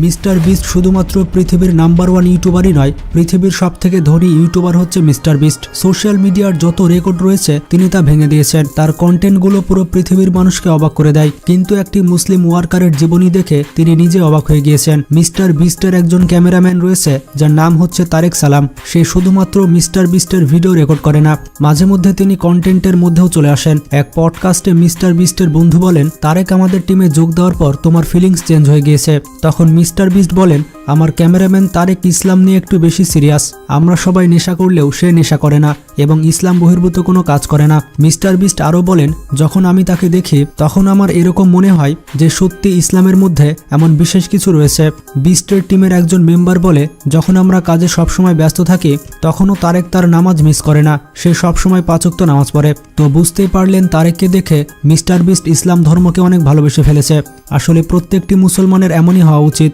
Mister beast শুধুমাত্র পৃথিবীর number 1 ইউটিউবারই নয়, পৃথিবীর সবথেকে ধনী ইউটিউবার হচ্ছে মিস্টার বিস্ট। সোশ্যাল মিডিয়ার যত রেকর্ড রয়েছে তিনি তা ভেঙে দিয়েছেন। তার কন্টেন্টগুলো পুরো পৃথিবীর মানুষকে অবাক করে দেয়। কিন্তু একটি মুসলিম ওয়ার্কারের জীবনী দেখে তিনি নিজে অবাক হয়ে গিয়েছেন। মিস্টার বিস্টের একজন ক্যামেরাম্যান রয়েছে যার নাম হচ্ছে তারেক সালাম। সে শুধুমাত্র মিস্টার বিস্টের ভিডিও রেকর্ড করে না, মাঝে মধ্যে তিনি কন্টেন্টের মধ্যেও চলে আসেন। এক পডকাস্টে মিস্টার বিস্টের বন্ধু বলেন, তারেক আমাদের টিমে যোগ দেওয়ার পর তোমার ফিলিংস চেঞ্জ হয়ে গিয়েছে। তখন মিস্টার বিস্ট বলেন, আমার ক্যামেরাম্যান তারেক ইসলাম নিয়ে একটু বেশি সিরিয়াস। আমরা সবাই নেশা করলেও সে নেশা করে না এবং ইসলাম বহির্ভূত কোনো কাজ করে না। মিস্টার বিস্ট আরও বলেন, যখন আমি তাকে দেখি তখন আমার এরকম মনে হয় যে সত্যি ইসলামের মধ্যে এমন বিশেষ কিছু রয়েছে। বিস্টের টিমের একজন মেম্বার বলে, যখন আমরা কাজে সবসময় ব্যস্ত থাকি তখনও তারেক তার নামাজ মিস করে না, সে সবসময় 5 ওয়াক্ত নামাজ পড়ে। তো বুঝতেই পারলেন তারেককে দেখে মিস্টার বিস্ট ইসলাম ধর্মকে অনেক ভালোবেসে ফেলেছে। আসলে প্রত্যেকটি মুসলমানের এমনই হওয়া উচিত।